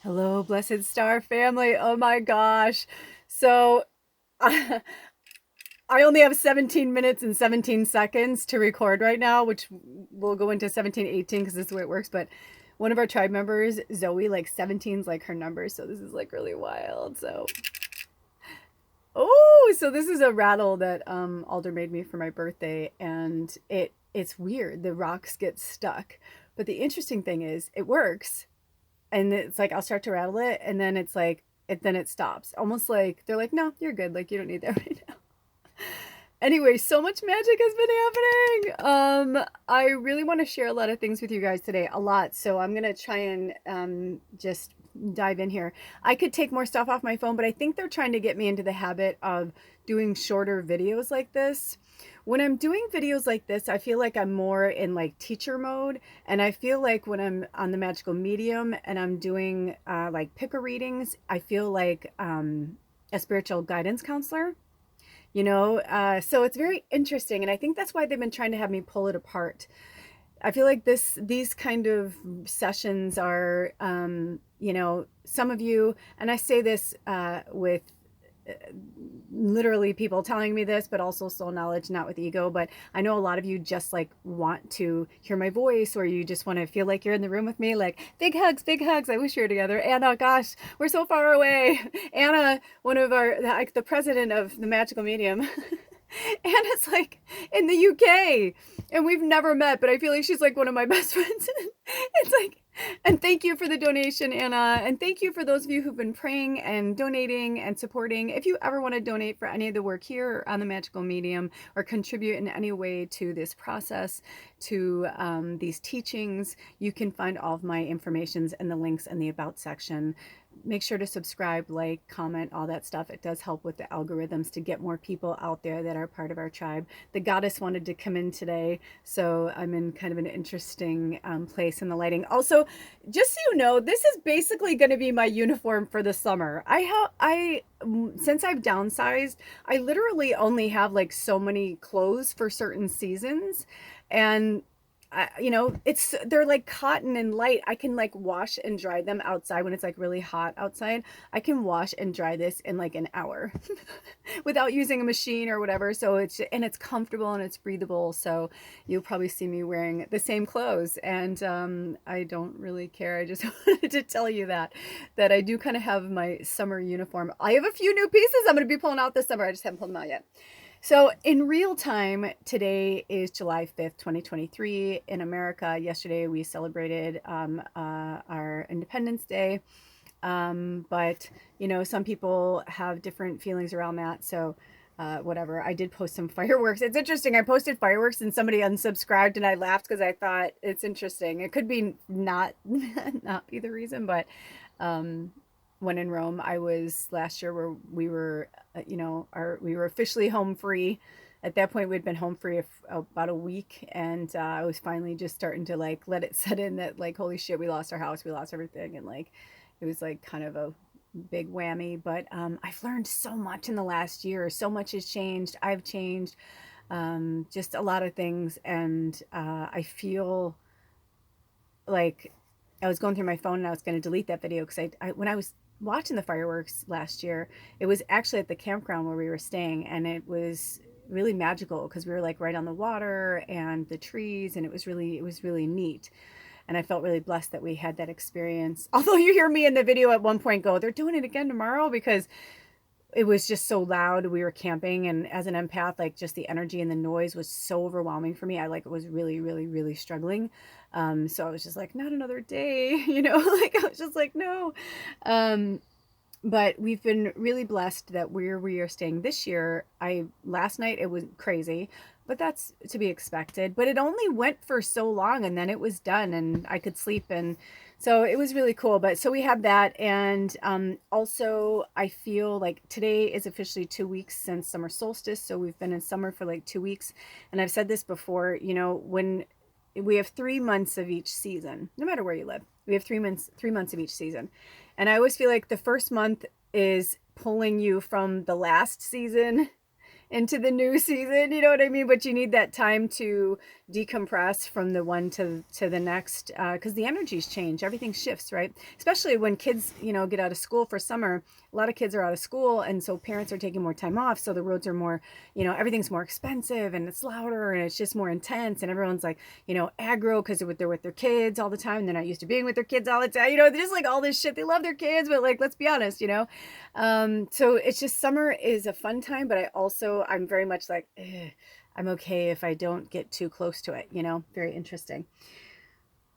Hello, Blessed Star family. Oh my gosh. So I, I only have 17 minutes and 17 seconds to record right now, which will go into 17:18 because this is the way it works. But one of our tribe members, Zoe, like 17's like her number. So this is like really wild. So this is a rattle that Alder made me for my birthday, and it's weird. The rocks get stuck. But the interesting thing is it works, and it's like I'll start to rattle it, and then it's like then it stops. Almost like they're like, no, you're good. Like you don't need that right now. Anyway, so much magic has been happening. I really want to share a lot of things with you guys today, a lot. So I'm gonna try and just dive in here. I could take more stuff off my phone, but I think they're trying to get me into the habit of doing shorter videos like this. When I'm doing videos like this, I feel like I'm more in like teacher mode, and I feel like when I'm on the magical medium and I'm doing like picker readings, I feel like a spiritual guidance counselor. So it's very interesting, and I think that's why they've been trying to have me pull it apart. I feel like these kind of sessions are, some of you, and I say this with uh, literally people telling me this, but also soul knowledge, not with ego. But I know a lot of you just like want to hear my voice, or you just want to feel like you're in the room with me. Like big hugs, big hugs. I wish we were together. Anna, gosh, we're so far away. Anna, one of our, like the president of the Magical Medium. Anna's like in the UK, and we've never met, but I feel like she's like one of my best friends. It's like, and thank you for the donation, Anna. And thank you for those of you who've been praying and donating and supporting. If you ever want to donate for any of the work here on the Magical Medium, or contribute in any way to this process, to these teachings, you can find all of my informations and the links in the About section. Make sure to subscribe, like, comment, all that stuff. It does help with the algorithms to get more people out there that are part of our tribe. The goddess wanted to come in today, so I'm in kind of an interesting place in the lighting. Also, just so you know, this is basically going to be my uniform for the summer. Since I've downsized, I literally only have like so many clothes for certain seasons, and they're like cotton and light. I can like wash and dry them outside when it's like really hot outside. I can wash and dry this in like an hour without using a machine or whatever. So it's comfortable and it's breathable. So you'll probably see me wearing the same clothes, and I don't really care. I just wanted to tell you that I do kind of have my summer uniform. I have a few new pieces I'm going to be pulling out this summer. I just haven't pulled them out yet. So, in real time, today is July 5th, 2023. In America, yesterday we celebrated our Independence Day. But, some people have different feelings around that. So, whatever. I did post some fireworks. It's interesting. I posted fireworks and somebody unsubscribed, and I laughed because I thought it's interesting. It could be not, not be the reason, but um, when in Rome, I was last year where we were, we were officially home free. At that point, we'd been home free about a week, and I was finally just starting to like let it set in that like, holy shit, we lost our house, we lost everything, and like, it was like kind of a big whammy. But I've learned so much in the last year. So much has changed. I've changed, just a lot of things, and I feel like I was going through my phone and I was going to delete that video because when I was watching the fireworks last year, it was actually at the campground where we were staying, and it was really magical because we were like right on the water and the trees, and it was really neat. And I felt really blessed that we had that experience. Although you hear me in the video at one point go, they're doing it again tomorrow, because it was just so loud. We were camping, and as an empath, like just the energy and the noise was so overwhelming for me. I like was really, really, really struggling. So I was just like, not another day, like I was just like, no. Um, but we've been really blessed that where we are staying this year. I last night it was crazy, but that's to be expected. But it only went for so long, and then it was done, and I could sleep, and so it was really cool. But so we had that, and also I feel like today is officially 2 weeks since summer solstice. So we've been in summer for like 2 weeks, and I've said this before. When we have 3 months of each season, no matter where you live, we have 3 months of each season, and I always feel like the first month is pulling you from the last season into the new season, you know what I mean? But you need that time to decompress from the one to the next, because the energies change, everything shifts, right? Especially when kids, get out of school for summer. A lot of kids are out of school, and so parents are taking more time off, so the roads are more, everything's more expensive, and it's louder, and it's just more intense, and everyone's like, aggro because they're with their kids all the time, and they're not used to being with their kids all the time, they're just like all this shit. They love their kids, but like, let's be honest, so it's just, summer is a fun time, but I'm very much like, I'm okay if I don't get too close to it, very interesting.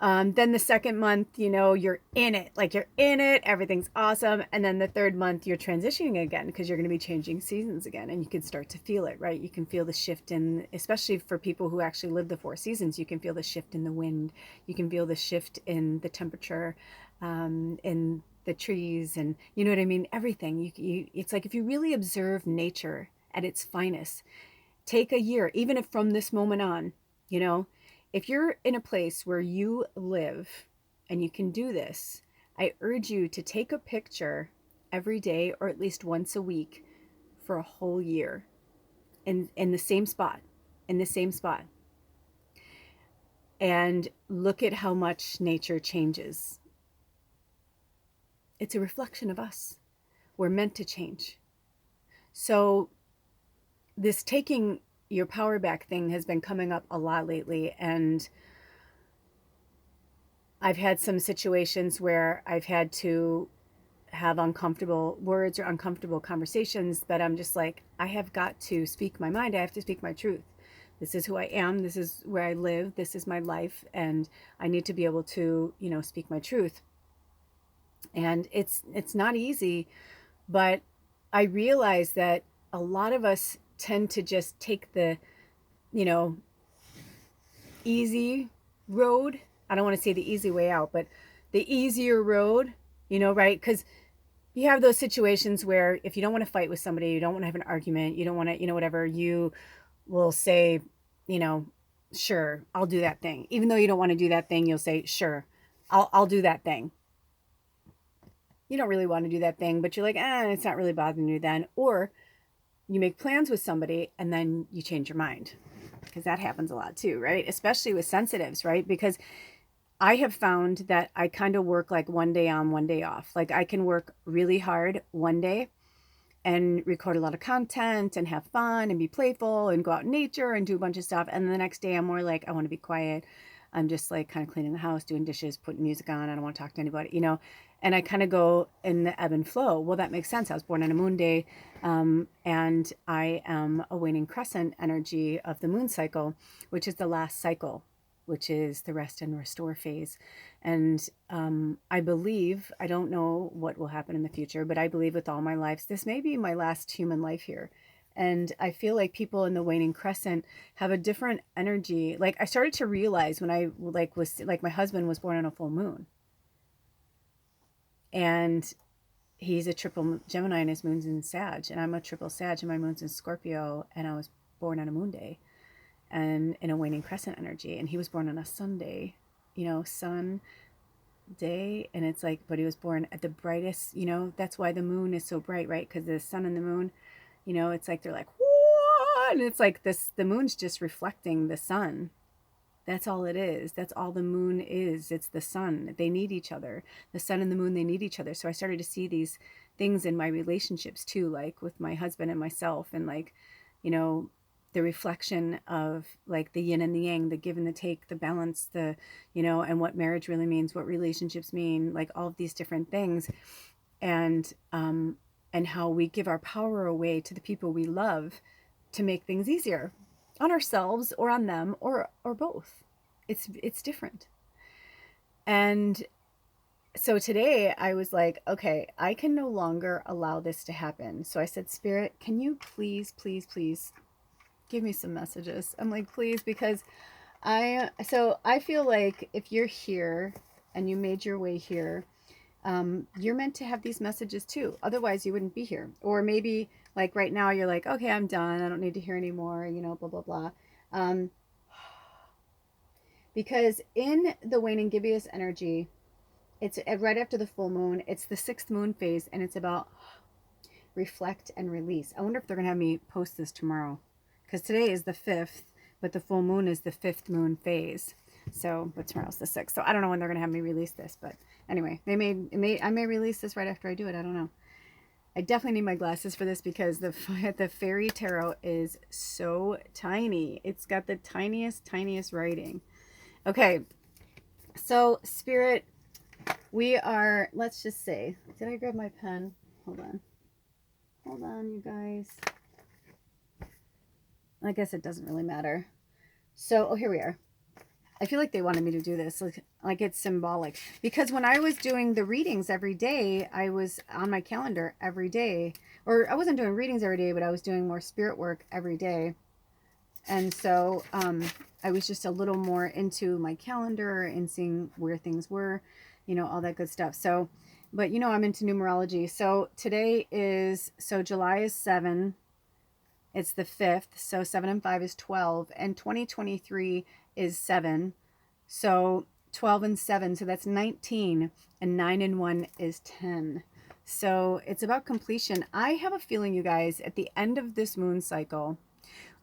Then the second month, you're in it, like you're in it, everything's awesome. And then the third month, you're transitioning again because you're going to be changing seasons again, and you can start to feel it, right? You can feel the shift in, especially for people who actually live the 4 seasons, you can feel the shift in the wind, you can feel the shift in the temperature, in the trees, and you know what I mean? Everything. It's like if you really observe nature at its finest, take a year, even if from this moment on, you know, if you're in a place where you live and you can do this, I urge you to take a picture every day or at least once a week for a whole year in the same spot, in the same spot. And look at how much nature changes. It's a reflection of us. We're meant to change. So this taking your power back thing has been coming up a lot lately, and I've had some situations where I've had to have uncomfortable words or uncomfortable conversations, but I'm just like, I have got to speak my mind. I have to speak my truth. This is who I am. This is where I live. This is my life. And I need to be able to, speak my truth. And it's not easy, but I realize that a lot of us tend to just take the, easy road. I don't want to say the easy way out, but the easier road, right? Because you have those situations where if you don't want to fight with somebody, you don't want to have an argument, you don't want to, whatever, you will say, sure, I'll do that thing. Even though you don't want to do that thing, you'll say, sure, I'll do that thing. You don't really want to do that thing, but you're like, it's not really bothering you then. Or you make plans with somebody and then you change your mind, because that happens a lot too, right? Especially with sensitives, right? Because I have found that I kind of work like one day on, one day off. Like I can work really hard one day and record a lot of content and have fun and be playful and go out in nature and do a bunch of stuff. And the next day I'm more like, I want to be quiet. I'm just like kind of cleaning the house, doing dishes, putting music on. I don't want to talk to anybody, and I kind of go in the ebb and flow. Well, that makes sense. I was born on a moon day, and I am a waning crescent energy of the moon cycle, which is the last cycle, which is the rest and restore phase. And I believe, I don't know what will happen in the future, but I believe with all my lives, this may be my last human life here. And I feel like people in the waning crescent have a different energy. Like I started to realize when I was my husband was born on a full moon, and he's a triple Gemini and his moon's in Sag, and I'm a triple Sag and my moon's in Scorpio, and I was born on a moon day and in a waning crescent energy, and he was born on a Sunday, sun day, and it's like, but he was born at the brightest, that's why the moon is so bright, right? Because the sun and the moon, it's like they're like, what? And it's like this, the moon's just reflecting the sun. That's all it is. That's all the moon is. It's the sun. They need each other. The sun and the moon, they need each other. So I started to see these things in my relationships too, like with my husband and myself, and like, the reflection of like the yin and the yang, the give and the take, the balance, the, and what marriage really means, what relationships mean, like all of these different things. And how we give our power away to the people we love to make things easier on ourselves or on them, or both. It's different. And so today I was like, okay, I can no longer allow this to happen. So I said, Spirit, can you please, please, please give me some messages? I'm like, please, because I feel like if you're here and you made your way here, you're meant to have these messages too. Otherwise you wouldn't be here. Or maybe like right now you're like, okay, I'm done. I don't need to hear anymore, blah, blah, blah. Because in the waning gibbous energy, it's right after the full moon. It's the 6th moon phase, and it's about reflect, and release. I wonder if they're going to have me post this tomorrow, because today is the 5th, but the full moon is the 5th moon phase. So, but tomorrow's the 6th. So I don't know when they're going to have me release this, but anyway, I may release this right after I do it. I don't know. I definitely need my glasses for this because the fairy tarot is so tiny. It's got the tiniest writing. Okay. So Spirit, we are, let's just say, did I grab my pen? Hold on, you guys. I guess it doesn't really matter. So, oh, here we are. I feel like they wanted me to do this, like it's symbolic. Because when I was doing the readings every day, I was on my calendar every day. Or I wasn't doing readings every day, but I was doing more spirit work every day. And so I was just a little more into my calendar and seeing where things were, you know, all that good stuff. So, but you know, I'm into numerology. So today is, so July is 7. It's the 5th. So 7 and 5 is 12. And 2023 is 7. So 12 and 7. So that's 19. And 9 and 1 is 10. So it's about completion. I have a feeling, you guys, at the end of this moon cycle,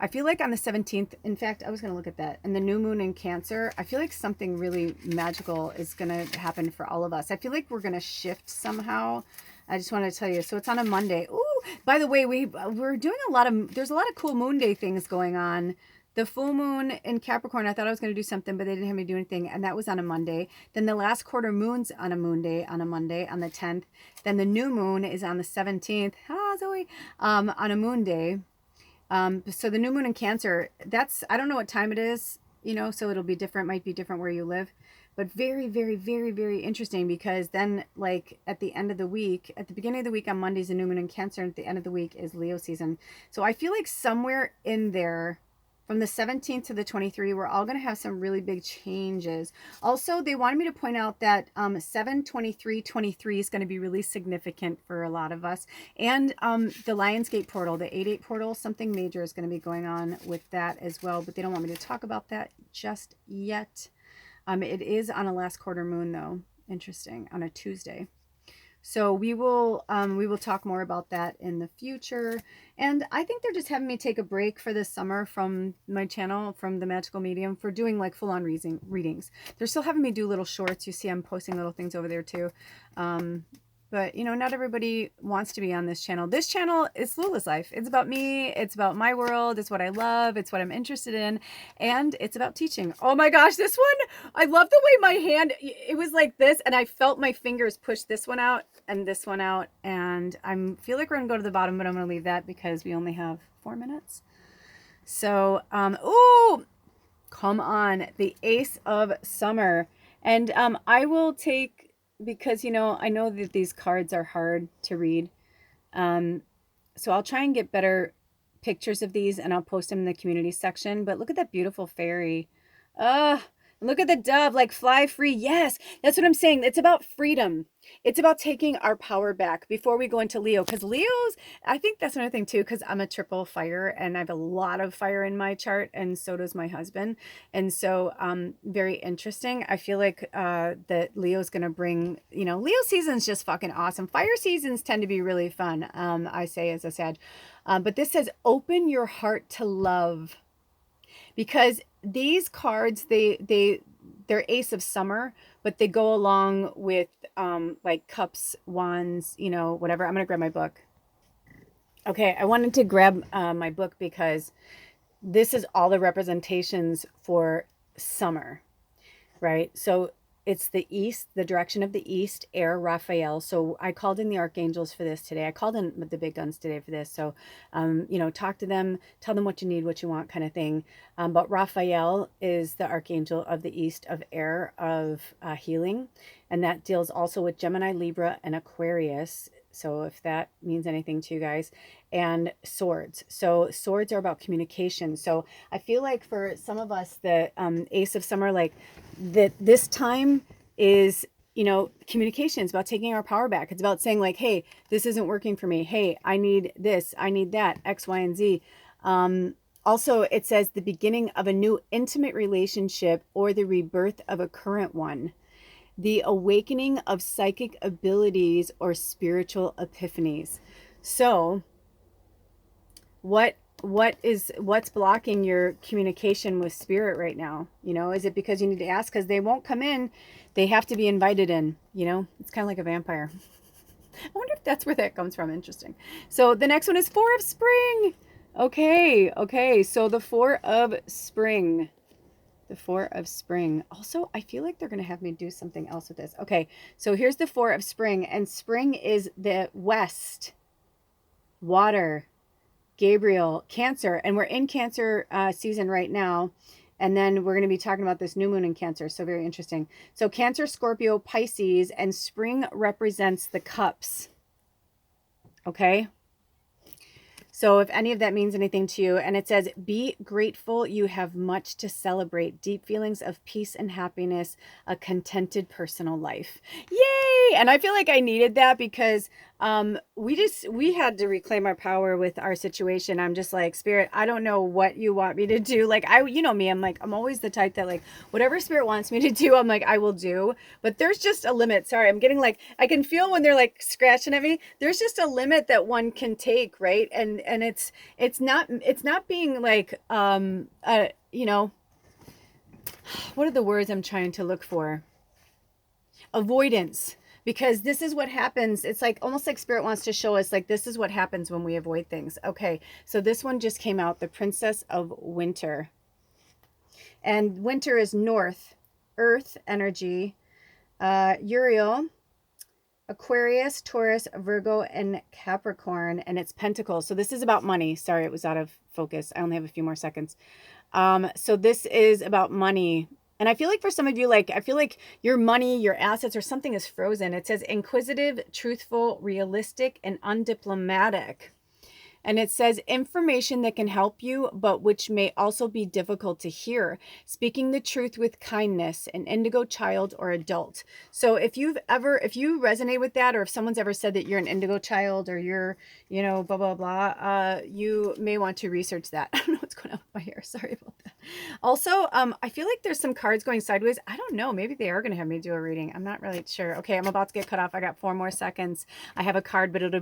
I feel like on the 17th, in fact, I was going to look at that, and the new moon in Cancer, I feel like something really magical is going to happen for all of us. I feel like we're going to shift somehow. I just want to tell you. So it's on a Monday. Ooh, by the way, we're doing there's a lot of cool moon day things going on. The full moon in Capricorn, I thought I was going to do something, but they didn't have me do anything, and that was on a Monday. Then the last quarter moon's on a moon day, on a Monday, on the 10th. Then the new moon is on the 17th. Ah, Zoe. On a moon day. So the new moon in Cancer, I don't know what time it is, you know, so it'll be different, might be different where you live, but very, very, very, very interesting, because then like at the end of the week, at the beginning of the week on Monday's the new moon in Cancer, and at the end of the week is Leo season. So I feel like somewhere in there, from the 17th to the 23rd, we're all going to have some really big changes. Also, they wanted me to point out that 7/23/23 is going to be really significant for a lot of us. And the Lionsgate portal, the 8/8 portal, something major is going to be going on with that as well. But they don't want me to talk about that just yet. It is on a last quarter moon, though. Interesting. On a Tuesday. So we will talk more about that in the future. And I think they're just having me take a break for this summer from my channel, from the Magical Medium, for doing like full-on readings. They're still having me do little shorts. You see I'm posting little things over there too. But, you know, not everybody wants to be on this channel. This channel is Lula's life. It's about me. It's about my world. It's what I love. It's what I'm interested in. And it's about teaching. Oh my gosh, this one, I love the way my hand, it was like this, and I felt my fingers push this one out and this one out. And I feel like we're going to go to the bottom, but I'm going to leave that because we only have 4 minutes. So, ooh, come on, the Ace of Summer. And I will take, because, you know, I know that these cards are hard to read. So I'll try and get better pictures of these, and I'll post them in the community section. But look at that beautiful fairy. Look at the dove, like fly free. Yes, that's what I'm saying. It's about freedom. It's about taking our power back before we go into Leo. Because Leo's, I think that's another thing too, because I'm a triple fire and I have a lot of fire in my chart, and so does my husband. And so very interesting. I feel like that Leo's going to bring, you know, Leo season's just fucking awesome. Fire seasons tend to be really fun, I say as a Sag. But this says, open your heart to love. Because these cards, they're Ace of Summer, but they go along with like cups, wands, you know, whatever. I'm gonna grab my book. Okay, I wanted to grab my book because this is all the representations for summer, right? So it's the east, the direction of the east, air, Raphael. So I called in the archangels for this today. I called in the big guns today for this. So, you know, talk to them, tell them what you need, what you want, kind of thing. But Raphael is the archangel of the east, of air, of healing. And that deals also with Gemini, Libra, and Aquarius. So if that means anything to you guys, and swords. So swords are about communication. So I feel like for some of us, the Ace of Summer, like that this time is, you know, communication is about taking our power back. It's about saying like, hey, this isn't working for me. Hey, I need this, I need that, X, Y, and Z. Also, it says the beginning of a new intimate relationship or the rebirth of a current one. The awakening of psychic abilities or spiritual epiphanies. So what's blocking your communication with spirit right now? You know, is it because you need to ask? Because they won't come in. They have to be invited in. You know, it's kind of like a vampire. I wonder if that's where that comes from. Interesting. So the next one is Four of Spring. Okay. So the Four of Spring. The Four of Spring. Also, I feel like they're going to have me do something else with this. Okay, so here's the Four of Spring, and spring is the west, water, Gabriel, Cancer, and we're in Cancer season right now. And then we're going to be talking about this new moon in Cancer. So very interesting. So Cancer, Scorpio, Pisces, and spring represents the cups. Okay. So if any of that means anything to you, and it says, be grateful, you have much to celebrate, deep feelings of peace and happiness, a contented personal life. Yay! And I feel like I needed that because we had to reclaim our power with our situation. I'm just like, Spirit, I don't know what you want me to do. Like, you know me, I'm always the type that, like, whatever Spirit wants me to do, I'm like, I will do. But there's just a limit. Sorry, I'm getting like, I can feel when they're like scratching at me. There's just a limit that one can take, right? And it's not being like you know, what are the words I'm trying to look for? Avoidance. Because this is what happens. It's like almost like Spirit wants to show us, like, this is what happens when we avoid things. Okay, so this one just came out, the Princess of Winter. And winter is north, earth energy, Uriel, Aquarius, Taurus, Virgo, and Capricorn, and it's Pentacles. So this is about money. Sorry, it was out of focus. I only have a few more seconds. So this is about money. And I feel like for some of you, like, I feel like your money, your assets, or something is frozen. It says inquisitive, truthful, realistic, and undiplomatic. And it says information that can help you, but which may also be difficult to hear. Speaking the truth with kindness, an indigo child or adult. So if you resonate with that, or if someone's ever said that you're an indigo child or you're, you know, blah, blah, blah, you may want to research that. I don't know what's going on with my hair. Sorry about that. Also, I feel like there's some cards going sideways. I don't know. Maybe they are going to have me do a reading. I'm not really sure. Okay, I'm about to get cut off. I got 4 more seconds. I have a card, but it'll